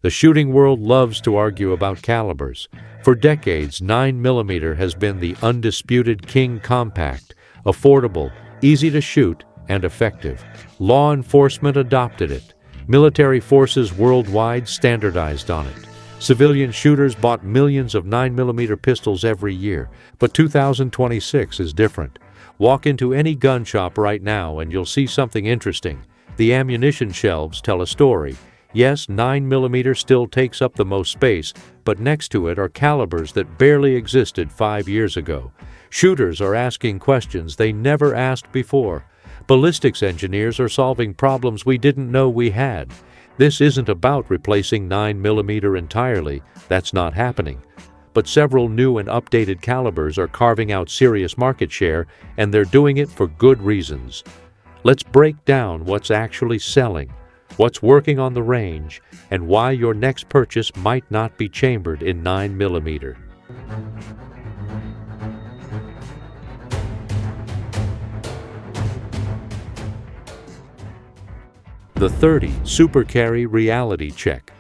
The shooting world loves to argue about calibers. For decades, 9mm has been the undisputed king: compact, affordable, easy to shoot, and effective. Law enforcement adopted it. Military forces worldwide standardized on it. Civilian shooters bought millions of 9mm pistols every year. But 2026 is different. Walk into any gun shop right now and you'll see something interesting. The ammunition shelves tell a story. Yes, 9mm still takes up the most space, but next to it are calibers that barely existed 5 years ago. Shooters are asking questions they never asked before. Ballistics engineers are solving problems we didn't know we had. This isn't about replacing 9mm entirely. That's not happening. But several new and updated calibers are carving out serious market share, and they're doing it for good reasons. Let's break down what's actually selling, what's working on the range, and why your next purchase might not be chambered in 9mm. The 30 Super Carry Reality Check.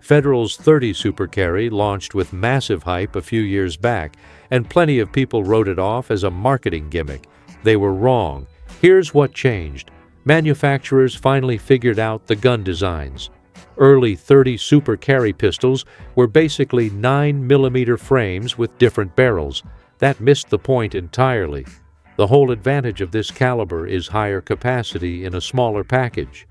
Federal's 30 Super Carry launched with massive hype a few years back, and plenty of people wrote it off as a marketing gimmick. They were wrong. Here's what changed. Manufacturers finally figured out the gun designs. Early 30 Super Carry pistols were basically 9mm frames with different barrels. That missed the point entirely. The whole advantage of this caliber is higher capacity in a smaller package.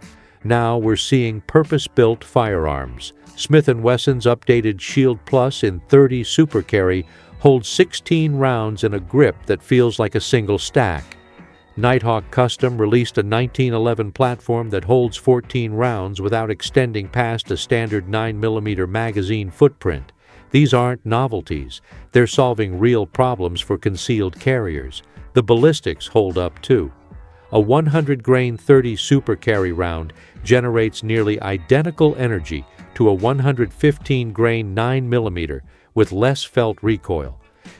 Now we're seeing purpose-built firearms. Smith & Wesson's updated Shield Plus in 30 Super Carry holds 16 rounds in a grip that feels like a single stack. Nighthawk Custom released a 1911 platform that holds 14 rounds without extending past a standard 9mm magazine footprint. These aren't novelties. They're solving real problems for concealed carriers. The ballistics hold up too. A 100-grain 30 Super Carry round generates nearly identical energy to a 115-grain 9mm with less felt recoil.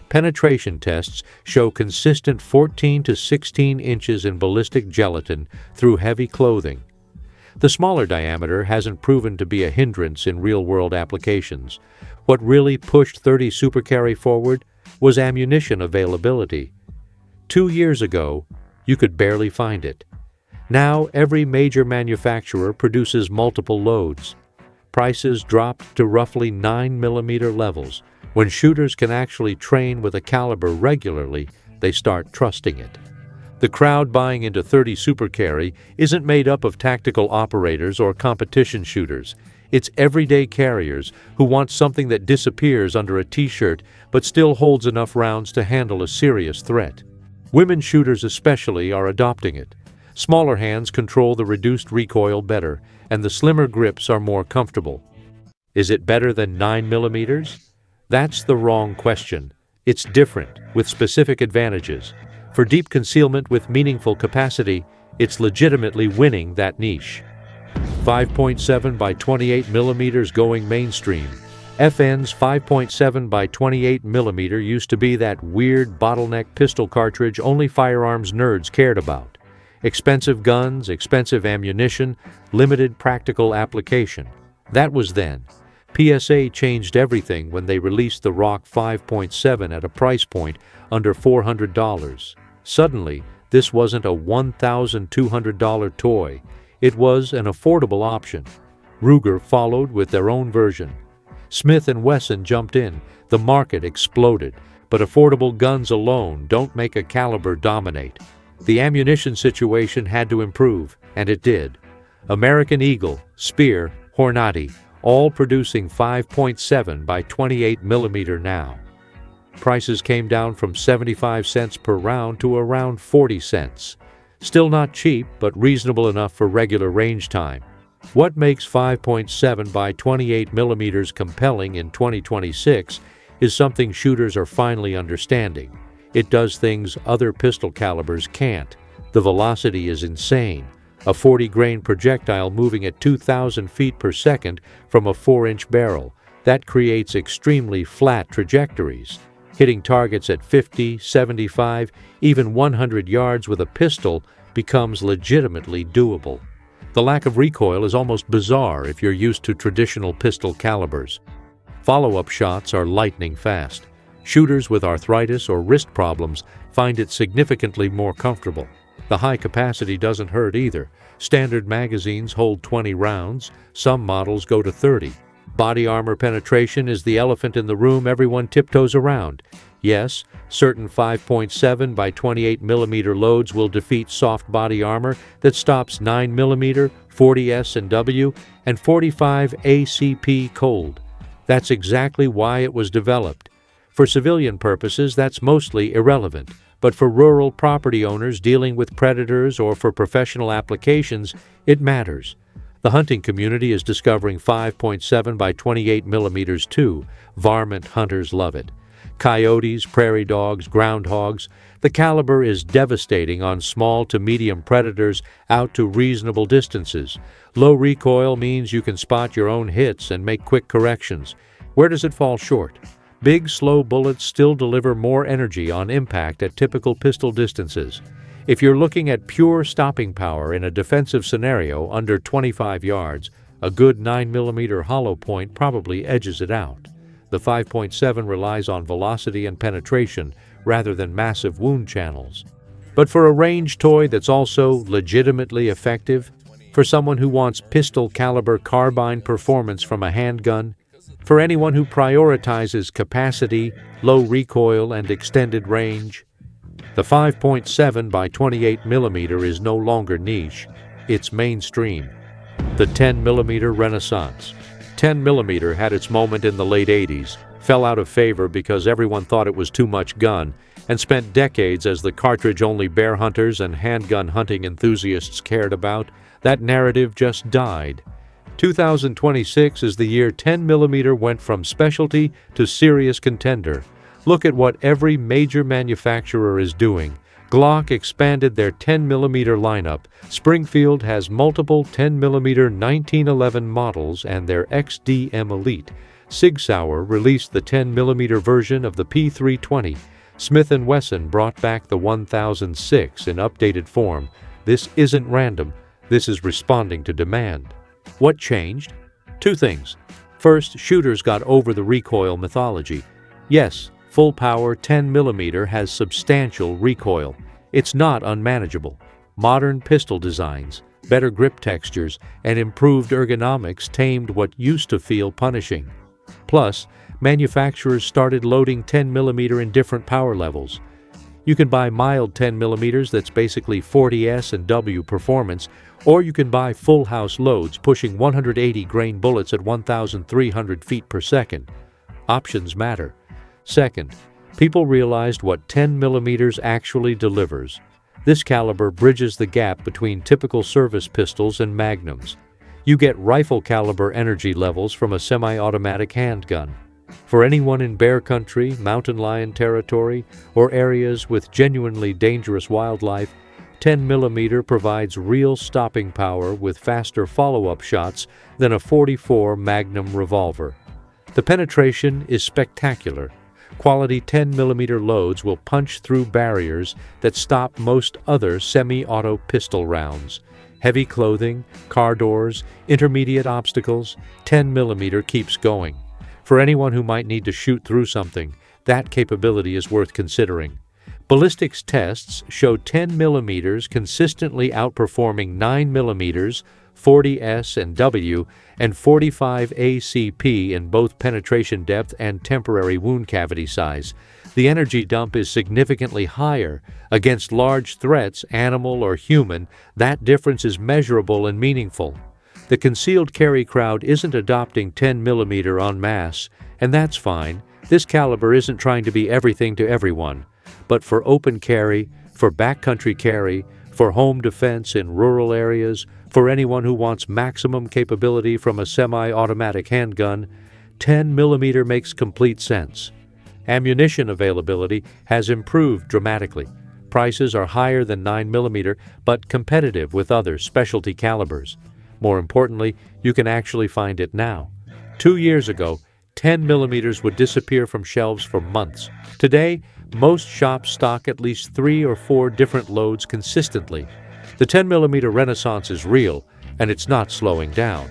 Penetration tests show consistent 14 to 16 inches in ballistic gelatin through heavy clothing. The smaller diameter hasn't proven to be a hindrance in real-world applications. What really pushed 30 Super Carry forward was ammunition availability. 2 years ago, you could barely find it. Now, every major manufacturer produces multiple loads. Prices dropped to roughly 9mm levels. When shooters can actually train with a caliber regularly, they start trusting it. The crowd buying into 30 Super Carry isn't made up of tactical operators or competition shooters. It's everyday carriers who want something that disappears under a t-shirt but still holds enough rounds to handle a serious threat. Women shooters especially are adopting it. Smaller hands control the reduced recoil better, and the slimmer grips are more comfortable. Is it better than 9mm? That's the wrong question. It's different, with specific advantages. For deep concealment with meaningful capacity, it's legitimately winning that niche. 5.7 by 28mm going mainstream. FN's 5.7 by 28mm used to be that weird bottleneck pistol cartridge only firearms nerds cared about. Expensive guns, expensive ammunition, limited practical application. That was then. PSA changed everything when they released the ROC 5.7 at a price point under $400. Suddenly, this wasn't a $1,200 toy. It was an affordable option. Ruger followed with their own version. Smith & Wesson jumped in. The market exploded. But affordable guns alone don't make a caliber dominate. The ammunition situation had to improve, and it did. American Eagle, Speer, Hornady, all producing 5.7 by 28mm now. Prices came down from 75 cents per round to around 40 cents. Still not cheap, but reasonable enough for regular range time. What makes 5.7 by 28mm compelling in 2026 is something shooters are finally understanding. It does things other pistol calibers can't. The velocity is insane. A 40-grain projectile moving at 2,000 feet per second from a 4-inch barrel. That creates extremely flat trajectories. Hitting targets at 50, 75, even 100 yards with a pistol becomes legitimately doable. The lack of recoil is almost bizarre if you're used to traditional pistol calibers. Follow-up shots are lightning fast. Shooters with arthritis or wrist problems find it significantly more comfortable. The high capacity doesn't hurt either. Standard magazines hold 20 rounds. Some models go to 30. Body armor penetration is the elephant in the room everyone tiptoes around. Yes, certain 5.7 by 28 millimeter loads will defeat soft body armor that stops 9 millimeter, 40 S&W, and 45 ACP cold. That's exactly why it was developed. For civilian purposes, that's mostly irrelevant, but for rural property owners dealing with predators or for professional applications, it matters. The hunting community is discovering 5.7 by 28 millimeters too. Varmint hunters love it. Coyotes, prairie dogs, groundhogs. The caliber is devastating on small to medium predators out to reasonable distances. Low recoil means you can spot your own hits and make quick corrections. Where does it fall short? Big, slow bullets still deliver more energy on impact at typical pistol distances. If you're looking at pure stopping power in a defensive scenario under 25 yards, a good 9mm hollow point probably edges it out. The 5.7 relies on velocity and penetration rather than massive wound channels. But for a range toy that's also legitimately effective, for someone who wants pistol caliber carbine performance from a handgun, for anyone who prioritizes capacity, low recoil, and extended range, the 5.7 by 28 millimeter is no longer niche, it's mainstream. The 10mm Renaissance. 10mm had its moment in the late 80s, fell out of favor because everyone thought it was too much gun, and spent decades as the cartridge-only bear hunters and handgun hunting enthusiasts cared about. That narrative just died. 2026 is the year 10mm went from specialty to serious contender. Look at what every major manufacturer is doing. Glock expanded their 10mm lineup. Springfield has multiple 10mm 1911 models and their XDM Elite. Sig Sauer released the 10mm version of the P320. Smith & Wesson brought back the 1006 in updated form. This isn't random. This is responding to demand. What changed? Two things. First, shooters got over the recoil mythology. Yes, full-power 10mm has substantial recoil. It's not unmanageable. Modern pistol designs, better grip textures, and improved ergonomics tamed what used to feel punishing. Plus, manufacturers started loading 10mm in different power levels. You can buy mild 10mm that's basically 40 S&W performance, or you can buy full house loads pushing 180 grain bullets at 1,300 feet per second. Options matter. Second, people realized what 10mm actually delivers. This caliber bridges the gap between typical service pistols and magnums. You get rifle caliber energy levels from a semi-automatic handgun. For anyone in bear country, mountain lion territory, or areas with genuinely dangerous wildlife, 10mm provides real stopping power with faster follow-up shots than a .44 Magnum revolver. The penetration is spectacular. Quality 10mm loads will punch through barriers that stop most other semi-auto pistol rounds. Heavy clothing, car doors, intermediate obstacles, 10mm keeps going. For anyone who might need to shoot through something, that capability is worth considering. Ballistics tests show 10mm consistently outperforming 9mm, 40 S&W, and 45 ACP in both penetration depth and temporary wound cavity size. The energy dump is significantly higher. Against large threats, animal or human, that difference is measurable and meaningful. The concealed carry crowd isn't adopting 10mm en masse, and that's fine. This caliber isn't trying to be everything to everyone. But for open carry, for backcountry carry, for home defense in rural areas, for anyone who wants maximum capability from a semi-automatic handgun, 10mm makes complete sense. Ammunition availability has improved dramatically. Prices are higher than 9mm, but competitive with other specialty calibers. More importantly, you can actually find it now. 2 years ago, 10mm would disappear from shelves for months. Today, most shops stock at least 3 or 4 different loads consistently. The 10mm renaissance is real, and it's not slowing down.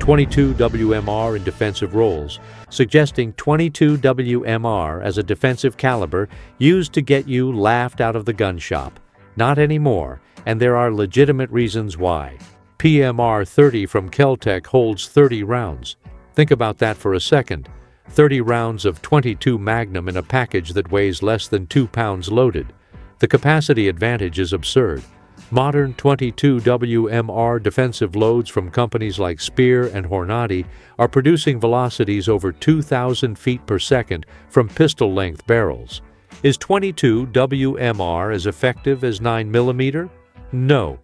22 WMR in defensive roles, suggesting 22 WMR as a defensive caliber used to get you laughed out of the gun shop. Not anymore, and there are legitimate reasons why. PMR 30 from Kel-Tec holds 30 rounds. Think about that for a second. 30 rounds of .22 Magnum in a package that weighs less than 2 pounds loaded. The capacity advantage is absurd. Modern 22 WMR defensive loads from companies like Speer and Hornady are producing velocities over 2,000 feet per second from pistol-length barrels. Is 22 WMR as effective as 9mm? No,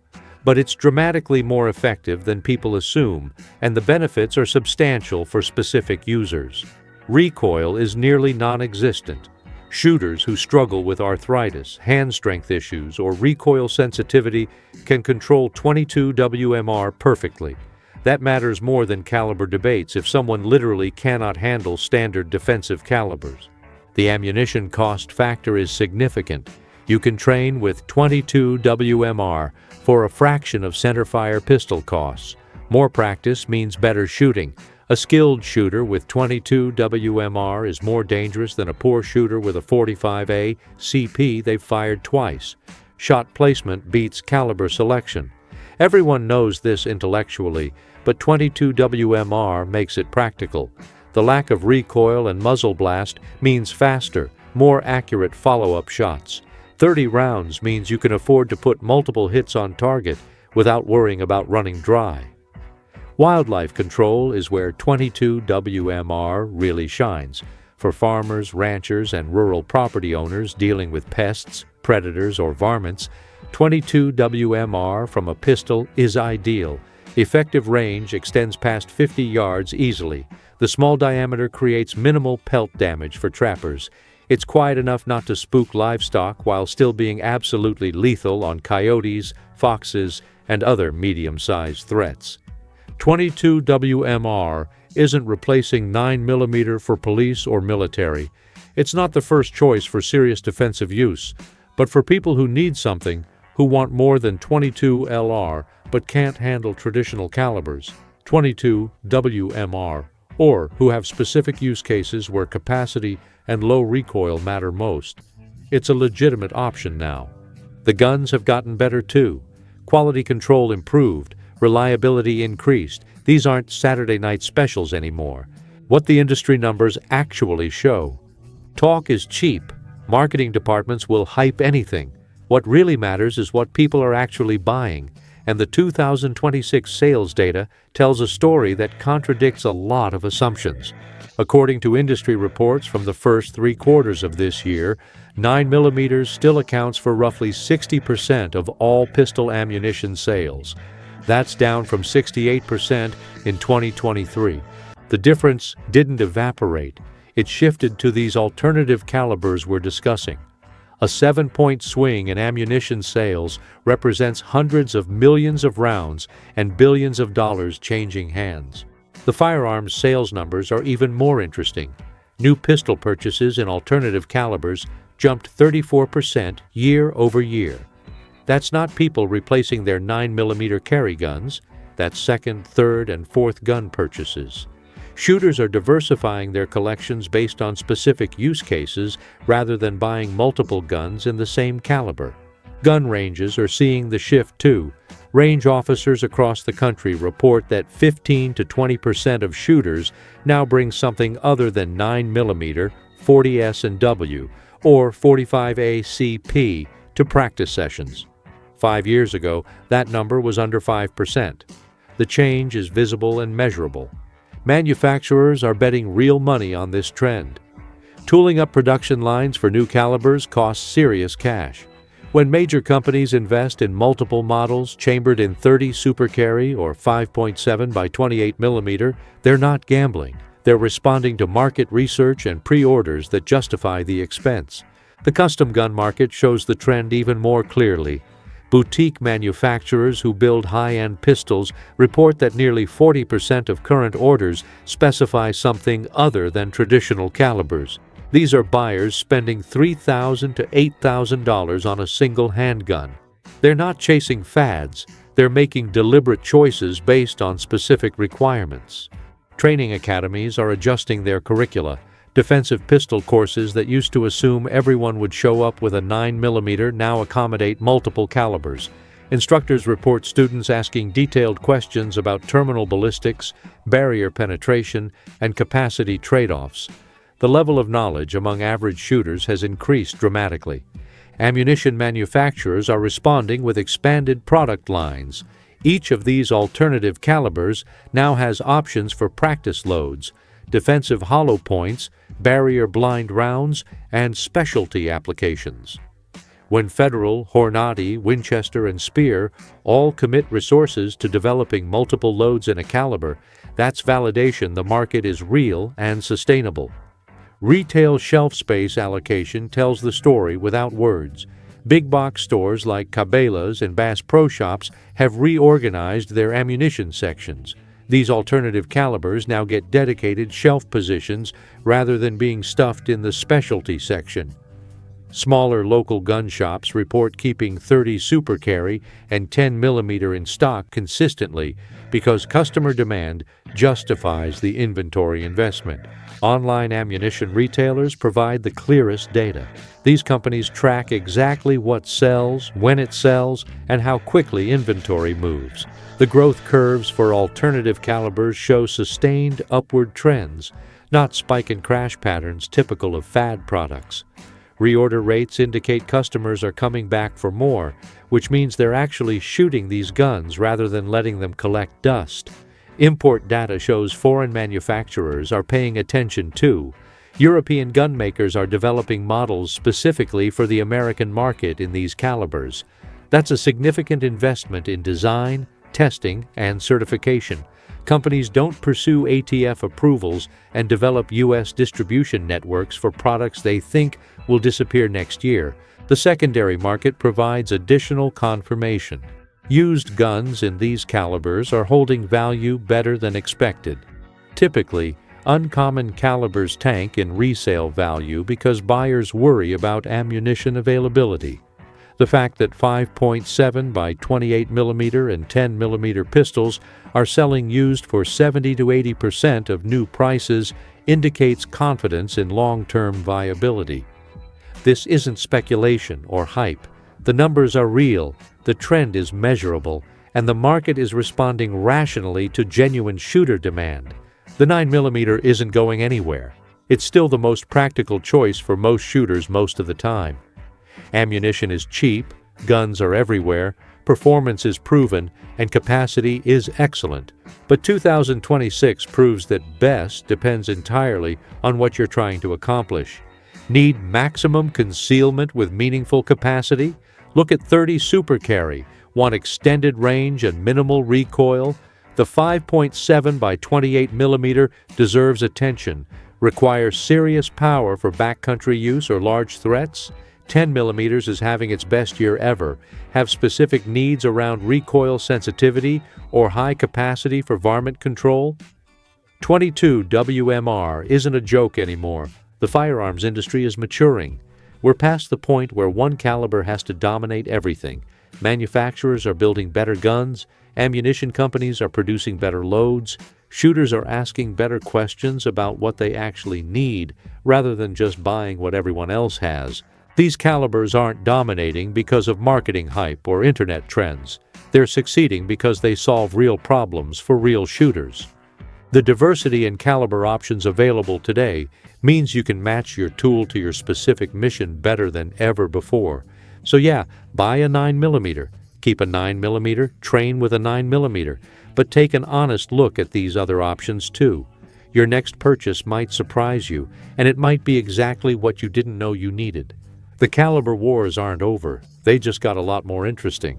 but it's dramatically more effective than people assume, and the benefits are substantial for specific users. Recoil is nearly non-existent. Shooters who struggle with arthritis, hand strength issues, or recoil sensitivity can control 22 WMR perfectly. That matters more than caliber debates if someone literally cannot handle standard defensive calibers. The ammunition cost factor is significant. You can train with 22 WMR for a fraction of centerfire pistol costs. More practice means better shooting. A skilled shooter with 22 WMR is more dangerous than a poor shooter with a 45A CP they've fired twice. Shot placement beats caliber selection. Everyone knows this intellectually, but 22 WMR makes it practical. The lack of recoil and muzzle blast means faster, more accurate follow-up shots. 30 rounds means you can afford to put multiple hits on target without worrying about running dry. Wildlife control is where 22 WMR really shines. For farmers, ranchers, and rural property owners dealing with pests, predators, or varmints, 22 WMR from a pistol is ideal. Effective range extends past 50 yards easily. The small diameter creates minimal pelt damage for trappers. It's quiet enough not to spook livestock while still being absolutely lethal on coyotes, foxes, and other medium-sized threats. 22 WMR isn't replacing 9mm for police or military. It's not the first choice for serious defensive use, but for people who need something, who want more than 22 LR but can't handle traditional calibers, 22 WMR, or who have specific use cases where capacity and low recoil matter most. It's a legitimate option now. The guns have gotten better too. Quality control improved. Reliability increased. These aren't Saturday night specials anymore. What the industry numbers actually show. Talk is cheap. Marketing departments will hype anything. What really matters is what people are actually buying, and the 2026 sales data tells a story that contradicts a lot of assumptions. According to industry reports from the first 3 quarters of this year, 9mm still accounts for roughly 60% of all pistol ammunition sales. That's down from 68% in 2023. The difference didn't evaporate. It shifted to these alternative calibers we're discussing. A 7-point swing in ammunition sales represents hundreds of millions of rounds and billions of dollars changing hands. The firearms sales numbers are even more interesting. New pistol purchases in alternative calibers jumped 34% year over year. That's not people replacing their 9mm carry guns. That's second, third, and fourth gun purchases. Shooters are diversifying their collections based on specific use cases rather than buying multiple guns in the same caliber. Gun ranges are seeing the shift too. Range officers across the country report that 15 to 20% of shooters now bring something other than 9mm, 40S&W, or 45A CP to practice sessions. 5 years ago, that number was under 5%. The change is visible and measurable. Manufacturers are betting real money on this trend. Tooling up production lines for new calibers costs serious cash. When major companies invest in multiple models chambered in 30 Super Carry or 5.7 by 28mm, they're not gambling. They're responding to market research and pre-orders that justify the expense. The custom gun market shows the trend even more clearly. Boutique manufacturers who build high-end pistols report that nearly 40% of current orders specify something other than traditional calibers. These are buyers spending $3,000 to $8,000 on a single handgun. They're not chasing fads, They're making deliberate choices based on specific requirements. Training academies are adjusting their curricula. Defensive pistol courses that used to assume everyone would show up with a 9mm now accommodate multiple calibers. Instructors report students asking detailed questions about terminal ballistics, barrier penetration, and capacity trade-offs. The level of knowledge among average shooters has increased dramatically. Ammunition manufacturers are responding with expanded product lines. Each of these alternative calibers now has options for practice loads, defensive hollow points, barrier blind rounds, and specialty applications. When Federal, Hornady, Winchester, and Speer all commit resources to developing multiple loads in a caliber, that's validation the market is real and sustainable. Retail shelf space allocation tells the story without words. Big box stores like Cabela's and Bass Pro Shops have reorganized their ammunition sections. These alternative calibers now get dedicated shelf positions rather than being stuffed in the specialty section. Smaller local gun shops report keeping 30 Super Carry and 10mm in stock consistently because customer demand justifies the inventory investment. Online ammunition retailers provide the clearest data. These companies track exactly what sells, when it sells, and how quickly inventory moves. The growth curves for alternative calibers show sustained upward trends, not spike and crash patterns typical of fad products. Reorder rates indicate customers are coming back for more, which means they're actually shooting these guns rather than letting them collect dust. Import data shows foreign manufacturers are paying attention too. European gun makers are developing models specifically for the American market in these calibers. That's a significant investment in design, testing, and certification. Companies don't pursue ATF approvals and develop U.S. distribution networks for products they think will disappear next year. The secondary market provides additional confirmation. Used guns in these calibers are holding value better than expected. Typically, uncommon calibers tank in resale value because buyers worry about ammunition availability. The fact that 5.7 by 28mm and 10mm pistols are selling used for 70 to 80% of new prices indicates confidence in long-term viability. This isn't speculation or hype. The numbers are real, the trend is measurable, and the market is responding rationally to genuine shooter demand. The 9mm isn't going anywhere. It's still the most practical choice for most shooters most of the time. Ammunition is cheap, guns are everywhere, performance is proven, and capacity is excellent. But 2026 proves that best depends entirely on what you're trying to accomplish. Need maximum concealment with meaningful capacity? Look at 30 Super Carry. Want extended range and minimal recoil? The 5.7 by 28mm deserves attention. Requires serious power for backcountry use or large threats? 10mm is having its best year ever. Have specific needs around recoil sensitivity or high capacity for varmint control? 22 WMR isn't a joke anymore. The firearms industry is maturing. We're past the point where one caliber has to dominate everything. Manufacturers are building better guns, ammunition companies are producing better loads, shooters are asking better questions about what they actually need rather than just buying what everyone else has. These calibers aren't dominating because of marketing hype or internet trends. They're succeeding because they solve real problems for real shooters. The diversity in caliber options available today means you can match your tool to your specific mission better than ever before. So yeah, buy a 9mm, keep a 9mm, train with a 9mm, but take an honest look at these other options too. Your next purchase might surprise you, and it might be exactly what you didn't know you needed. The caliber wars aren't over, they just got a lot more interesting.